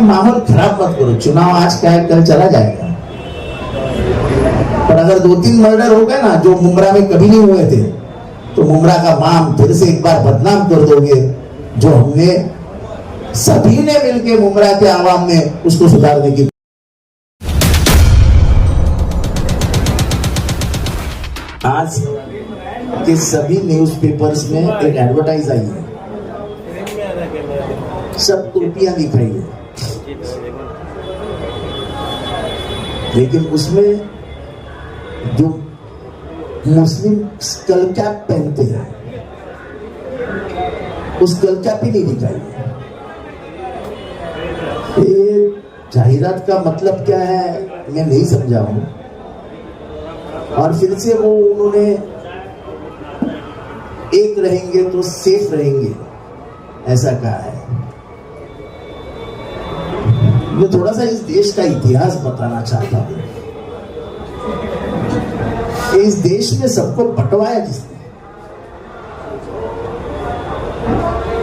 माहौल खराब मत करो। चुनाव आज का है, कल चला जाएगा। पर अगर 2-3 मर्डर हो गए ना, जो मुमरा में कभी नहीं हुए थे, तो मुमरा का नाम फिर से एक बार बदनाम कर दोगे। जो हमने सभी ने मिलकर मुमरा के आवाम में उसको सुधारने की। आज के सभी न्यूज़पेपर्स में एक एडवर्टाइज आई है, सब टोपियां दिखाई है, लेकिन उसमें जो मुस्लिम स्कल कैप पहनते हैं उस स्कल कैप ही नहीं दिखाई है। ये जाहिरात का मतलब क्या है मैं नहीं समझा हूं। और फिर से वो उन्होंने एक रहेंगे तो सेफ रहेंगे ऐसा कहा है। मैं थोड़ा सा इस देश का इतिहास बताना चाहता हूं। इस देश में सबको बंटवाया किसने?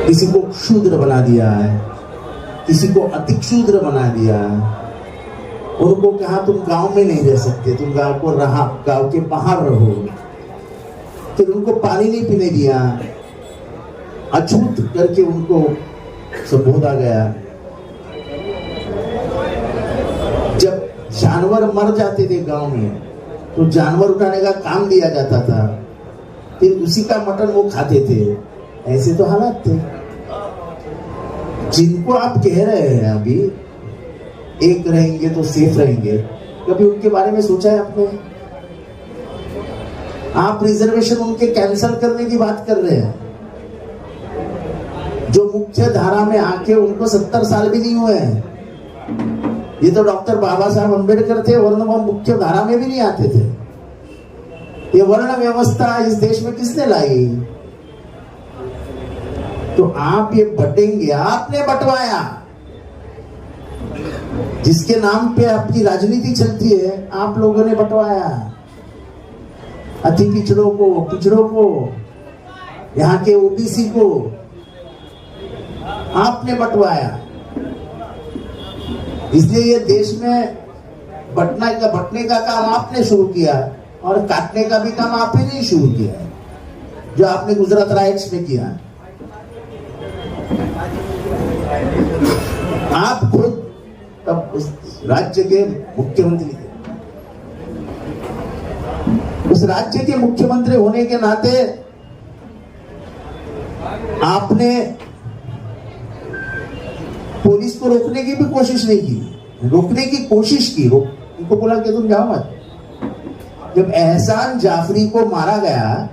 किसी को शूद्र बना दिया है, किसी को अति शूद्र बना दिया। उनको कहा तुम गांव में नहीं रह सकते, तुम गांव को रहा, गांव के बाहर रहो। फिर उनको पानी नहीं पीने दिया, अछूत करके उनको संबोधा गया। जब जानवर मर जाते थे गांव में तो जानवर उठाने का काम दिया जाता था, फिर उसी का मटन वो खाते थे। ऐसे तो हालात थे। जिनको आप कह रहे हैं अभी एक रहेंगे तो सेफ रहेंगे, कभी उनके बारे में सोचा है आपने? आप रिजर्वेशन उनके कैंसिल करने की बात कर रहे हैं, जो मुख्य धारा में आके उनको 70 साल भी नहीं हुए हैं। ये तो डॉक्टर बाबा साहब अंबेडकर थे, वरना वो मुख्य धारा में भी नहीं आते थे। ये वर्ण व्यवस्था इस देश में किसने लाई? तो आप ये बटेंगे, आपने बंटवाया। जिसके नाम पे आपकी राजनीति चलती है, आप लोगों ने बंटवाया। अति पिछड़ों को, यहाँ के ओबीसी को आपने बंटवाया। इसलिए ये देश में बंटने का काम आपने शुरू किया और काटने का भी काम आप ही नहीं शुरू किया, जो आपने गुजरात राइट्स में किया। आप खुद तब उस राज्य के मुख्यमंत्री थे। उस राज्य के मुख्यमंत्री होने के नाते आपने पुलिस को रोकने की भी कोशिश नहीं की। रोकने की कोशिश की, उनको बोला कि तुम जाओ मत। जब एहसान जाफरी को मारा गया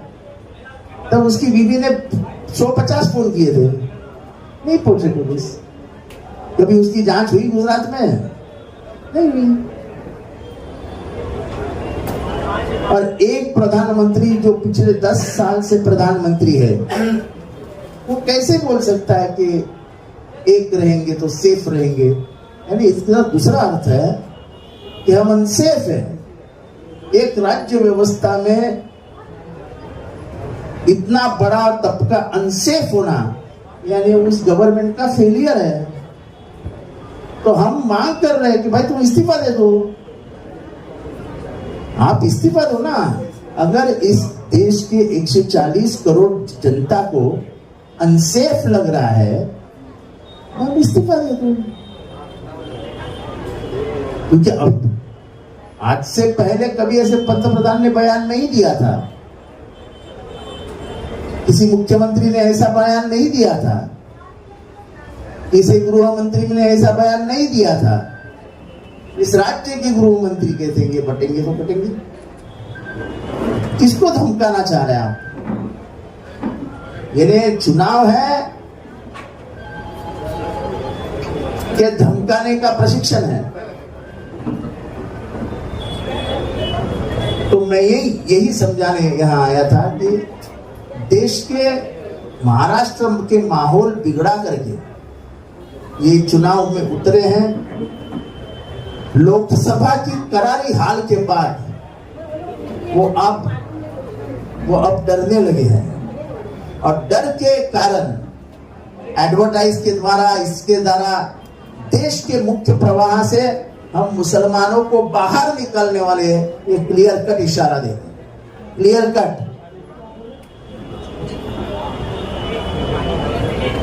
तब उसकी बीवी ने 150 फोन किए थे, नहीं पहुंचे पुलिस। कभी उसकी जांच हुई गुजरात में? नहीं हुई। और एक प्रधानमंत्री जो पिछले 10 साल से प्रधानमंत्री है, वो कैसे बोल सकता है कि एक रहेंगे तो सेफ रहेंगे? यानी इसका दूसरा अर्थ है कि हम अनसेफ हैं। एक राज्य व्यवस्था में इतना बड़ा तबका अनसेफ होना यानी उस गवर्नमेंट का फेलियर है। तो हम मांग कर रहे हैं कि भाई तुम इस्तीफा दे दो। आप इस्तीफा दो ना। अगर इस देश के 140 करोड़ जनता को अनसेफ लग रहा है, आप इस्तीफा दे दो। क्योंकि अब आज से पहले कभी ऐसे पंतप्रधान ने बयान नहीं दिया था, किसी मुख्यमंत्री ने ऐसा बयान नहीं दिया था, किसी गृह मंत्री ने ऐसा बयान नहीं दिया था। इस राज्य के गृह मंत्री कहते हैं बटेंगे तो बटेंगे। किसको धमकाना चाह रहे हैं आप? ये चुनाव है कि धमकाने का प्रशिक्षण है? तो मैं यही समझाने यहां आया था कि देश के महाराष्ट्र के माहौल बिगड़ा करके ये चुनाव में उतरे हैं। लोकसभा की करारी हाल के बाद वो अब डरने लगे हैं और डर के कारण एडवर्टाइज के द्वारा इसके द्वारा देश के मुख्य प्रवाह से हम मुसलमानों को बाहर निकालने वाले एक क्लियर कट इशारा दे, क्लियर कट।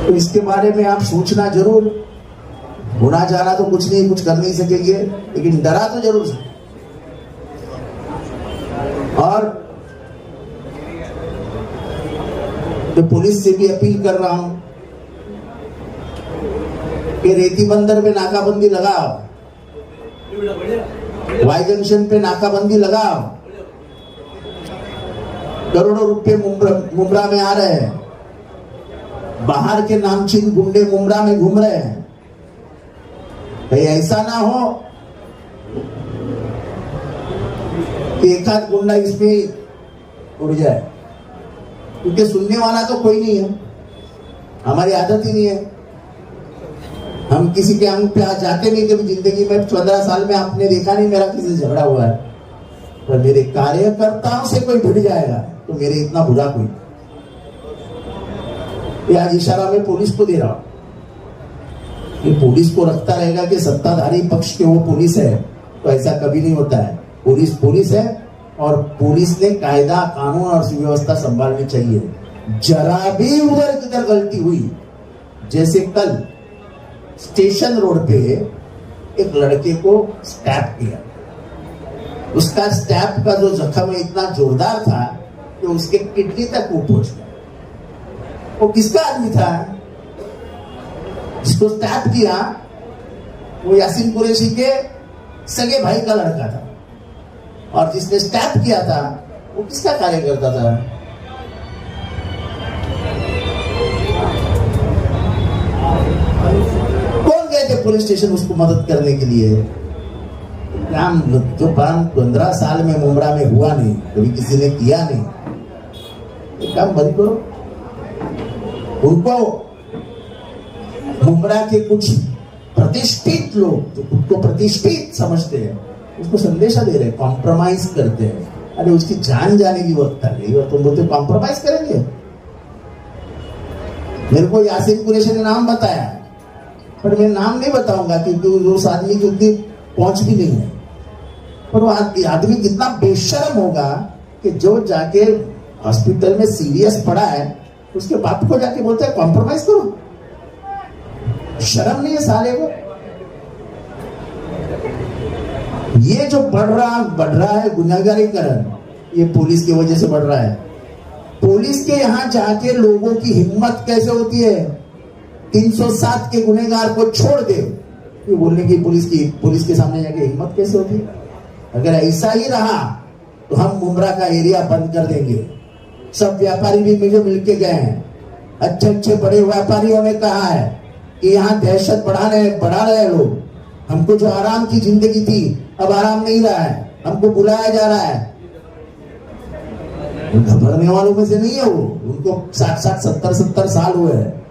तो इसके बारे में आप सोचना जरूर। होना जाना तो कुछ नहीं, कुछ कर नहीं सकेंगे, लेकिन डरा तो जरूर सकते। और तो पुलिस से भी अपील कर रहा हूं कि रेती बंदर पे नाकाबंदी लगाओ, वाई जंक्शन पे नाकाबंदी लगाओ। करोड़ों रुपए मुंब्रा में आ रहे हैं, बाहर के नामचीन गुंडे मुंब्रा में घूम रहे हैं। कहीं ऐसा ना हो कि एक आध गुंडा इसमें उड़ जाए, क्योंकि सुनने वाला तो कोई नहीं है, हमारी आदत ही नहीं है। हम किसी के अंग पे जाते नहीं कभी जिंदगी में। 15 साल में आपने देखा नहीं मेरा किसी से झगड़ा हुआ है। पर मेरे कार्यकर्ताओं से कोई भिड़ जाएगा तो मेरे इतना बुरा कोई। ये आज इशारा मैं पुलिस को दे रहा हूं कि पुलिस को रखता रहेगा कि सत्ताधारी पक्ष के वो पुलिस है, तो ऐसा कभी नहीं होता है। पुलिस पुलिस है और पुलिस ने कायदा कानून और सुव्यवस्था संभालनी चाहिए। जरा भी उधर किधर गलती हुई, जैसे कल स्टेशन रोड पे एक लड़के को स्टैप किया, उसका स्टैप का जो जख्म इतना जोरदार था कि उसके किडनी तक वो पहुंच गया। वो किसका आदमी था? जिसको स्टैप किया वो यासीन कुरैशी के सगे भाई का लड़का था, और जिसने स्टैप किया था वो किसका कार्यकर्ता था? कौन गए थे पुलिस स्टेशन उसको मदद करने के लिए? काम जो 15 साल में मुंब्रा में हुआ नहीं, कभी किसी ने किया नहीं। ये काम बंद करो। उनको मुंब्रा के कुछ प्रतिष्ठित लोग जो खुद को प्रतिष्ठित समझते हैं उसको संदेशा दे रहे हैं, कॉम्प्रोमाइज करते हैं। अरे उसकी जान जाने की वक्त आ गई और तुम बोलते कॉम्प्रोमाइज करेंगे। मेरे को यासीन कुरैशी ने नाम बताया, पर मैं नाम नहीं बताऊंगा क्योंकि उस आदमी की उतनी पहुंच भी नहीं है। पर वो आदमी कितना बेशर्म होगा कि जो जाके हॉस्पिटल में सीरियस पड़ा है उसके बाप को जाके बोलता है कॉम्प्रोमाइज करो। शर्म नहीं है साले को? ये जो बढ़ रहा है गुनाहगारीकरण, ये पुलिस की वजह से बढ़ रहा है। पुलिस के यहां जाके लोगों की हिम्मत कैसे होती है 307 के गुनहगार को छोड़ दे ये बोलने की? पुलिस के सामने जाके हिम्मत कैसे होती है? अगर ऐसा ही रहा तो हम मुंब्रा का एरिया बंद कर देंगे। सब व्यापारी भी मुझे मिलके गए हैं, अच्छे बड़े व्यापारियों ने कहा है कि यहाँ दहशत बढ़ा रहे लोग। हमको जो आराम की जिंदगी थी अब आराम नहीं रहा है, हमको बुलाया जा रहा है। घबराने वालों में से नहीं है वो, उनको 60-70 साल हुए हैं।